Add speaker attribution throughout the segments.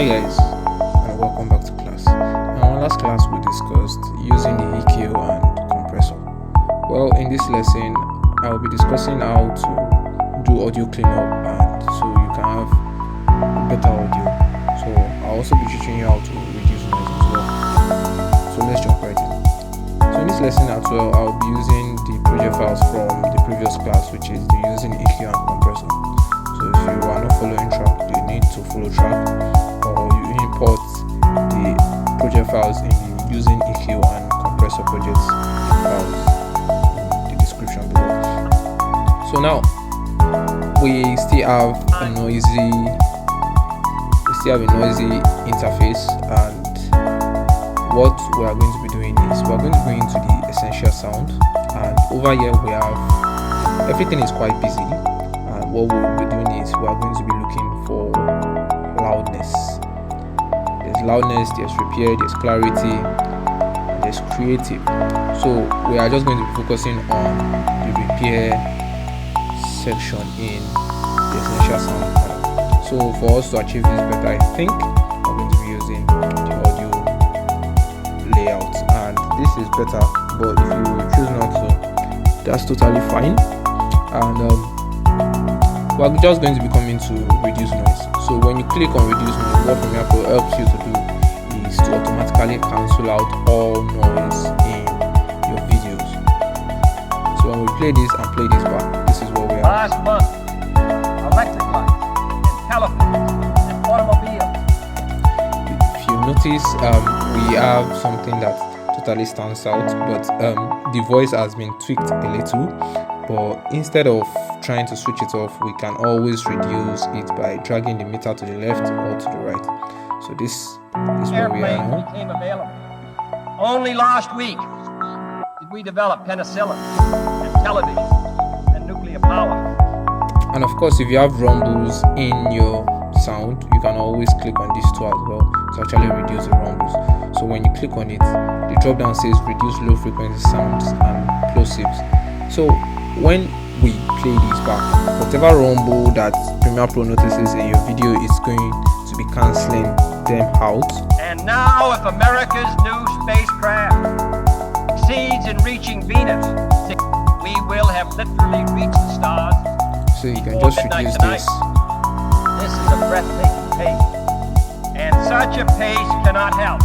Speaker 1: Hi guys, and welcome back to class. In our last class we discussed using the EQ and compressor. Well, in this lesson I will be discussing how to do audio cleanup and so you can have better audio. So I'll also be teaching you how to reduce noise as well. So let's jump right in. So in this lesson as well, I'll be using the project files from the previous class, which is using EQ and compressor. So if you are not following track, you need to follow track, or you import the project files in using EQ and compressor projects files in the description below. So now we still have a noisy interface, and what we are going to be doing is we are going to go into the essential sound, and over here we have everything is quite busy, and what we'll be doing is we are going to be looking for loudness. There's loudness, there's repair, there's clarity, and there's creative. So we are just going to be focusing on the repair section in the essential sound panel. So for us to achieve this better, I think we're going to be using the audio layout, and this is better, but if you choose not to, that's totally fine. And we're just going to be coming to reduce noise. So when you click on reduce noise, what Premiere Pro helps you to do is to automatically cancel out all noise in your videos. So when we play this and play this back, this is what we have.
Speaker 2: Last month, electric lights and telephones and automobiles.
Speaker 1: If you notice, we have something that totally stands out, but the voice has been tweaked a little. But instead of trying to switch it off, we can always reduce it by dragging the meter to the left or to the right. So this is where we are now.
Speaker 2: Became available. Only last week did we develop penicillin and television and nuclear power.
Speaker 1: And of course, if you have rumbles in your sound, you can always click on this tool as well to actually reduce the rumbles. So when you click on it, the drop down says reduce low frequency sounds and plosives. So when we play this back, whatever rumble that Premiere Pro notices in your video is going to be cancelling them out.
Speaker 2: And now, if America's new spacecraft succeeds in reaching Venus, we will have literally reached the stars.
Speaker 1: So you can just reduce this.
Speaker 2: This is a breathtaking pace, and such a pace cannot help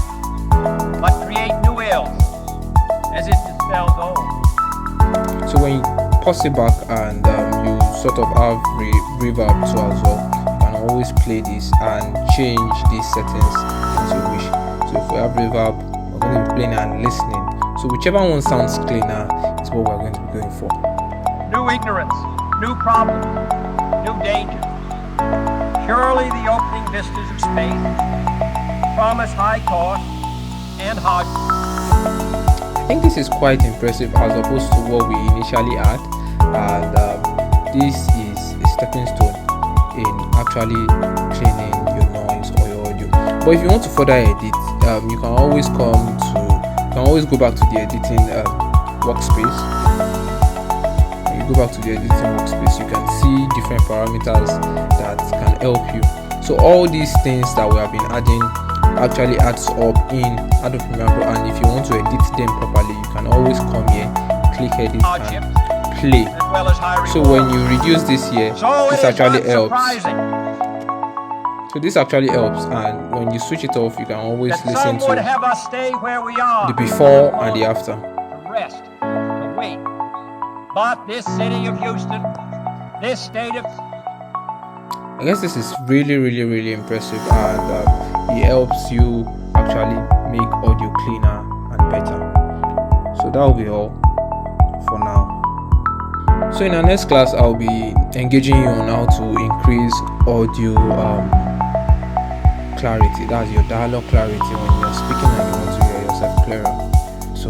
Speaker 2: but create new ills as it dispels old.
Speaker 1: So when you pause it back and you sort of have reverb too as well, you can always play this and change these settings as you wish. So if we have reverb, we're going to be playing and listening. So whichever one sounds cleaner is what we're going to be going for.
Speaker 2: New ignorance, new problems, new danger. Surely the opening vistas of space promise high cost and hard.
Speaker 1: I think this is quite impressive as opposed to what we initially had, and this is a stepping stone in actually cleaning your noise or your audio. But if you want to further edit, you can always go back to the editing workspace. When you go back to the editing workspace, you can see different parameters that can help you. So all these things that we have been adding actually adds up in Adobe Premiere Pro, and if you want to edit them properly, you can always come here, click edit and play. So when you reduce this here, this actually helps. So this actually helps, and when you switch it off, you can always listen to the before and the after.
Speaker 2: To rest, to wait. But this city of Houston, this state of...
Speaker 1: I guess this is really impressive, and it helps you actually make audio cleaner and better. So that will be all for now. So in our next class, I'll be engaging you on how to increase audio clarity. That's your dialogue clarity when you're speaking and you want to hear yourself clearer. So